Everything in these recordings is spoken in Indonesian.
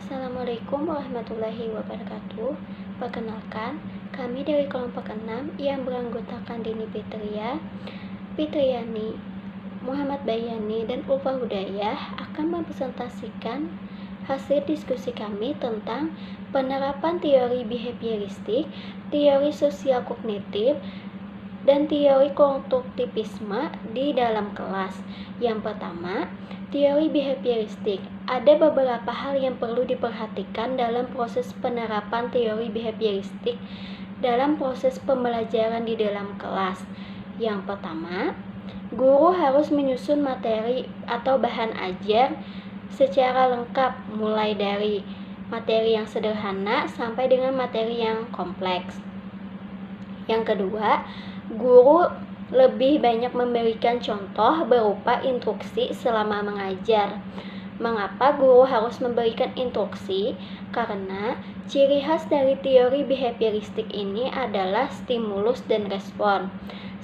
Assalamualaikum warahmatullahi wabarakatuh. Perkenalkan, kami dari kelompok 6 yang beranggotakan Dini Fitria, Fitriani, Muhammad Bayani, dan Ulfa Hudayah akan mempresentasikan hasil diskusi kami tentang penerapan teori behavioristik, teori sosial kognitif, dan teori konstruktivisme di dalam kelas. Yang pertama, teori behavioristik. Ada beberapa hal yang perlu diperhatikan dalam proses penerapan teori behavioristik dalam proses pembelajaran di dalam kelas. Yang pertama, guru harus menyusun materi atau bahan ajar secara lengkap, mulai dari materi yang sederhana sampai dengan materi yang kompleks. Yang kedua, guru lebih banyak memberikan contoh berupa instruksi selama mengajar. Mengapa guru harus memberikan instruksi? Karena ciri khas dari teori behavioristik ini adalah stimulus dan respon.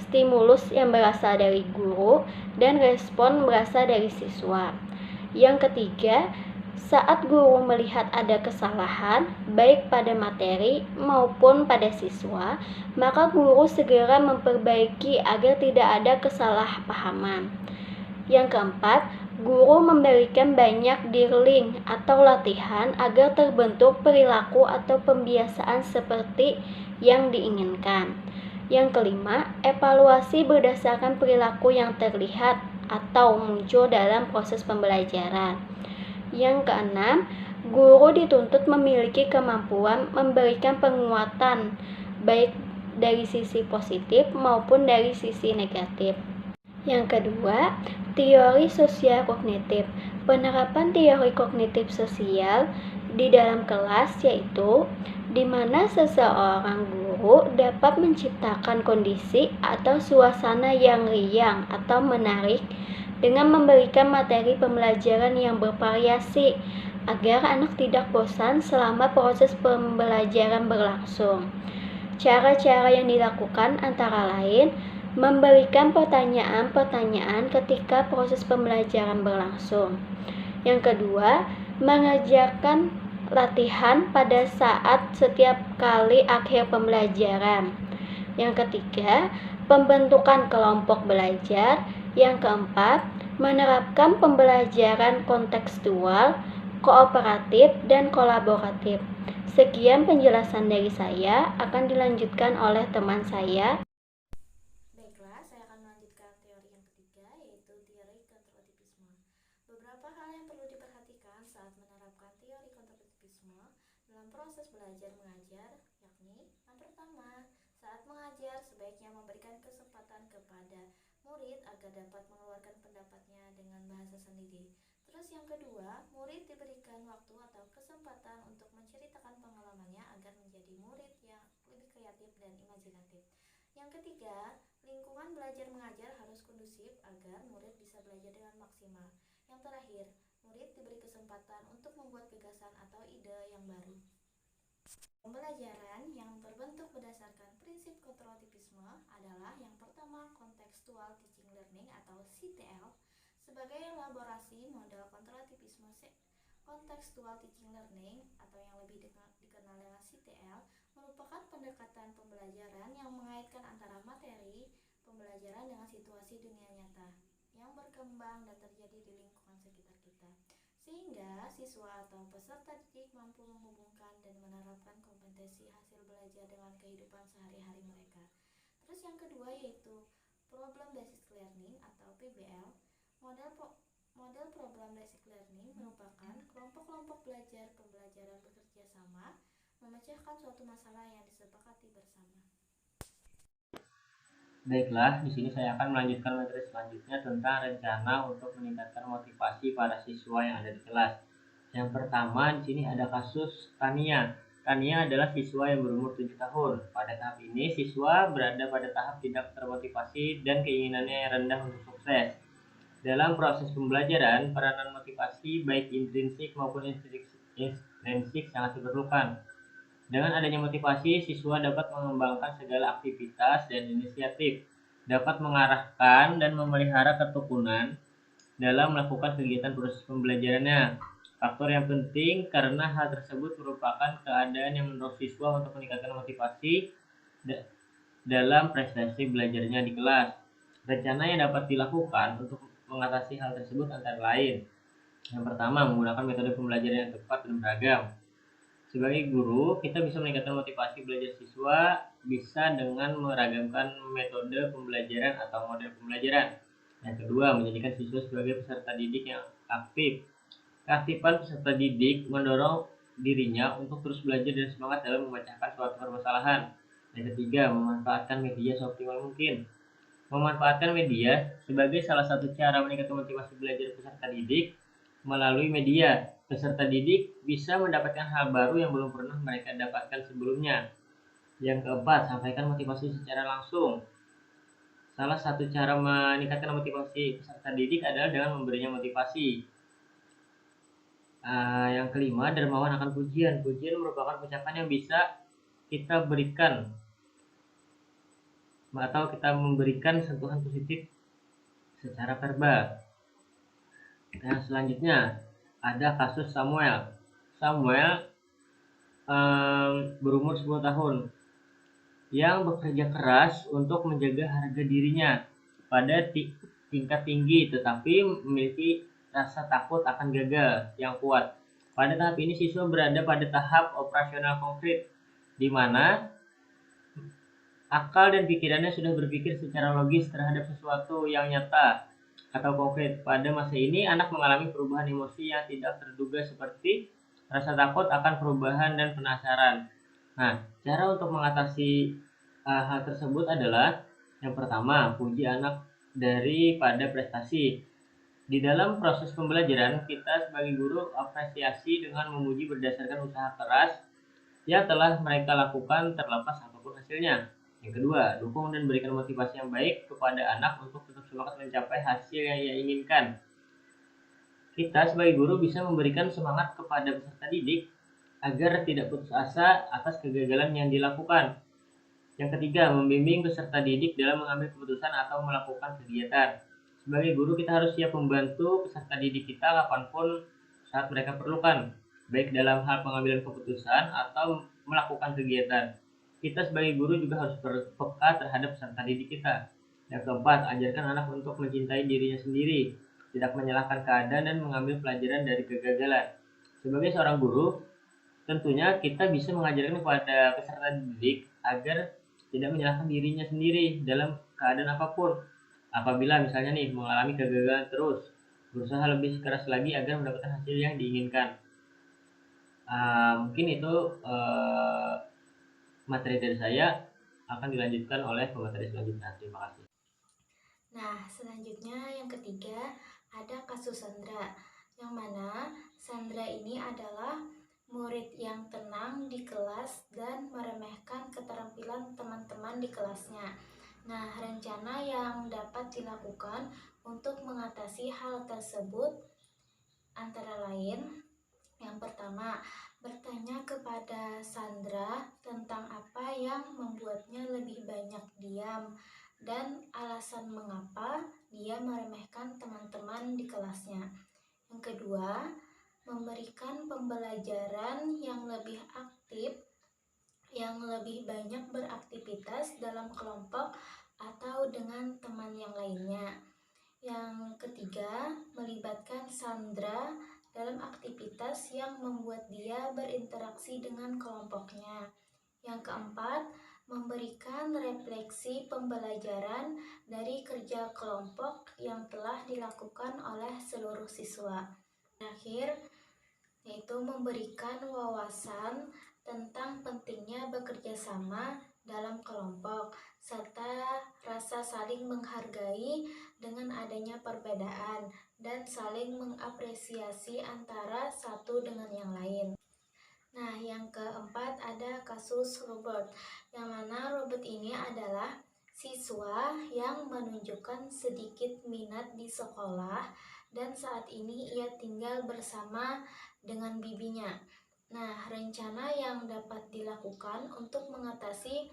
Stimulus yang berasal dari guru dan respon berasal dari siswa. Yang ketiga, saat guru melihat ada kesalahan, baik pada materi maupun pada siswa, maka guru segera memperbaiki agar tidak ada kesalahpahaman. Yang keempat, guru memberikan banyak drilling atau latihan agar terbentuk perilaku atau pembiasaan seperti yang diinginkan. Yang kelima, evaluasi berdasarkan perilaku yang terlihat atau muncul dalam proses pembelajaran. Yang keenam, guru dituntut memiliki kemampuan memberikan penguatan baik dari sisi positif maupun dari sisi negatif. Yang kedua, teori sosial kognitif. Penerapan teori kognitif sosial di dalam kelas yaitu di mana seseorang guru dapat menciptakan kondisi atau suasana yang riang atau menarik dengan memberikan materi pembelajaran yang bervariasi agar anak tidak bosan selama proses pembelajaran berlangsung. Cara-cara yang dilakukan antara lain memberikan pertanyaan-pertanyaan ketika proses pembelajaran berlangsung. Yang kedua, mengerjakan latihan pada saat setiap kali akhir pembelajaran. Yang ketiga, pembentukan kelompok belajar. Yang keempat, menerapkan pembelajaran kontekstual, kooperatif, dan kolaboratif. Sekian penjelasan dari saya, akan dilanjutkan oleh teman saya. Baiklah, saya akan melanjutkan teori yang ketiga, yaitu teori konstruktivisme. Beberapa hal yang perlu diperhatikan saat menerapkan teori konstruktivisme dalam proses belajar mengajar, yakni yang pertama, saat mengajar sebaiknya memberikan kesempatan kepada murid agar dapat mengeluarkan pendapatnya dengan bahasa sendiri. Terus yang kedua, murid diberikan waktu atau kesempatan untuk menceritakan pengalamannya agar menjadi murid yang lebih kreatif dan imajinatif. Yang ketiga, lingkungan belajar mengajar harus kondusif agar murid bisa belajar dengan maksimal. Yang terakhir, murid diberi kesempatan untuk membuat gagasan atau ide yang baru. Pembelajaran yang terbentuk berdasarkan prinsip konstruktivisme adalah yang pertama, contextual teaching learning atau CTL. Sebagai elaborasi model konstruktivisme contextual teaching learning atau yang lebih dikenal dengan CTL merupakan pendekatan pembelajaran yang mengaitkan antara materi pembelajaran dengan situasi dunia nyata yang berkembang dan terjadi di lingkungan sekitar kita, sehingga siswa atau peserta didik mampu menghubungkan dan menerapkan kompetensi hasil belajar dengan kehidupan sehari-hari mereka. Terus yang kedua yaitu problem based learning atau PBL. Model problem based learning merupakan kelompok-kelompok belajar pembelajaran bekerja sama memecahkan suatu masalah yang disepakati bersama. Baiklah, di sini saya akan melanjutkan materi selanjutnya tentang rencana untuk meningkatkan motivasi para siswa yang ada di kelas. Yang pertama, di sini ada kasus Tania. Tania adalah siswa yang berumur 7 tahun. Pada tahap ini, siswa berada pada tahap tidak termotivasi dan keinginannya yang rendah untuk sukses. Dalam proses pembelajaran, peranan motivasi baik intrinsik maupun ekstrinsik sangat diperlukan. Dengan adanya motivasi, siswa dapat mengembangkan segala aktivitas dan inisiatif, dapat mengarahkan dan memelihara ketekunan dalam melakukan kegiatan proses pembelajarannya. Faktor yang penting karena hal tersebut merupakan keadaan yang mendorong siswa untuk meningkatkan motivasi dalam prestasi belajarnya di kelas. Rencana yang dapat dilakukan untuk mengatasi hal tersebut antara lain. Yang pertama, menggunakan metode pembelajaran yang tepat dan beragam. Sebagai guru, kita bisa meningkatkan motivasi belajar siswa bisa dengan meragamkan metode pembelajaran atau model pembelajaran. Yang kedua, menjadikan siswa sebagai peserta didik yang aktif. Keaktifan peserta didik mendorong dirinya untuk terus belajar dan semangat dalam memecahkan suatu permasalahan. Yang ketiga, memanfaatkan media seoptimal mungkin. Memanfaatkan media sebagai salah satu cara meningkatkan motivasi belajar peserta didik. Melalui media, peserta didik bisa mendapatkan hal baru yang belum pernah mereka dapatkan sebelumnya. Yang keempat, sampaikan motivasi secara langsung. Salah satu cara meningkatkan motivasi peserta didik adalah dengan memberinya motivasi. Yang kelima, dermawan akan pujian. Pujian merupakan ucapan yang bisa kita berikan atau kita memberikan sentuhan positif secara verbal. Yang selanjutnya ada kasus Samuel. Samuel berumur 10 tahun yang bekerja keras untuk menjaga harga dirinya pada tingkat tinggi, tetapi memiliki rasa takut akan gagal yang kuat. Pada tahap ini siswa berada pada tahap operasional konkret, di mana akal dan pikirannya sudah berpikir secara logis terhadap sesuatu yang nyata atau konkret. Pada masa ini, anak mengalami perubahan emosi yang tidak terduga seperti rasa takut akan perubahan dan penasaran. Nah, cara untuk mengatasi hal tersebut adalah yang pertama, puji anak daripada prestasi. Di dalam proses pembelajaran, kita sebagai guru apresiasi dengan memuji berdasarkan usaha keras yang telah mereka lakukan terlepas apapun hasilnya. Yang kedua, dukung dan berikan motivasi yang baik kepada anak untuk tetap semangat mencapai hasil yang ia inginkan. Kita sebagai guru bisa memberikan semangat kepada peserta didik agar tidak putus asa atas kegagalan yang dilakukan. Yang ketiga, membimbing peserta didik dalam mengambil keputusan atau melakukan kegiatan. Sebagai guru, kita harus siap membantu peserta didik kita kapanpun saat mereka perlukan, baik dalam hal pengambilan keputusan atau melakukan kegiatan. Kita sebagai guru juga harus peka terhadap peserta didik kita. Yang keempat, ajarkan anak untuk mencintai dirinya sendiri, tidak menyalahkan keadaan dan mengambil pelajaran dari kegagalan. Sebagai seorang guru, tentunya kita bisa mengajarkan kepada peserta didik agar tidak menyalahkan dirinya sendiri dalam keadaan apapun. Apabila misalnya nih mengalami kegagalan terus, berusaha lebih keras lagi agar mendapatkan hasil yang diinginkan. Mungkin itu materi dari saya, akan dilanjutkan oleh pemateri selanjutnya. Terima kasih. Nah, selanjutnya yang ketiga ada kasus Sandra, yang mana Sandra ini adalah murid yang tenang di kelas dan meremehkan keterampilan teman-teman di kelasnya. Nah, rencana yang dapat dilakukan untuk mengatasi hal tersebut antara lain, yang pertama, bertanya kepada Sandra tentang apa yang membuatnya lebih banyak diam dan alasan mengapa dia meremehkan teman-teman di kelasnya. Yang kedua, memberikan pembelajaran yang lebih aktif, yang lebih banyak beraktivitas dalam kelompok atau dengan teman yang lainnya. Yang ketiga, melibatkan Sandra dalam aktivitas yang membuat dia berinteraksi dengan kelompoknya. Yang keempat, memberikan refleksi pembelajaran dari kerja kelompok yang telah dilakukan oleh seluruh siswa. Terakhir, yaitu memberikan wawasan tentang pentingnya bekerja sama dalam kelompok, serta rasa saling menghargai dengan adanya perbedaan dan saling mengapresiasi antara satu dengan yang lain. Nah, yang keempat ada kasus Robert, yang mana Robert ini adalah siswa yang menunjukkan sedikit minat di sekolah dan saat ini ia tinggal bersama dengan bibinya. Nah, rencana yang dapat dilakukan untuk mengatasi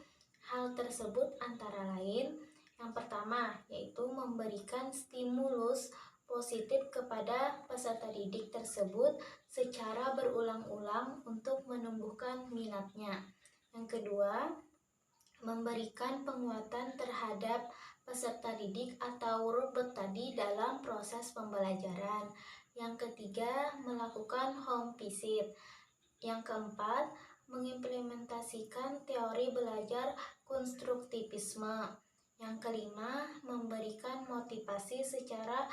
hal tersebut antara lain, yang pertama yaitu memberikan stimulus positif kepada peserta didik tersebut secara berulang-ulang untuk menumbuhkan minatnya. Yang kedua, memberikan penguatan terhadap peserta didik atau robot tadi dalam proses pembelajaran. Yang ketiga, melakukan home visit. Yang keempat, mengimplementasikan teori belajar konstruktivisme. Yang kelima, memberikan motivasi secara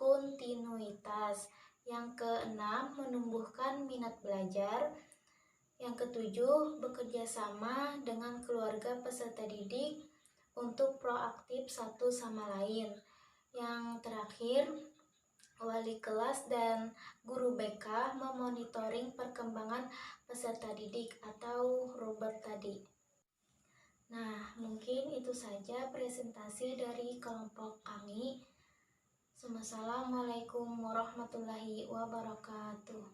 kontinuitas. Yang keenam, menumbuhkan minat belajar. Yang ketujuh, bekerja sama dengan keluarga peserta didik untuk proaktif satu sama lain. Yang terakhir, wali kelas dan guru BK memonitoring perkembangan peserta didik atau robot tadi. Nah, mungkin itu saja presentasi dari kelompok kami. Wassalamualaikum warahmatullahi wabarakatuh.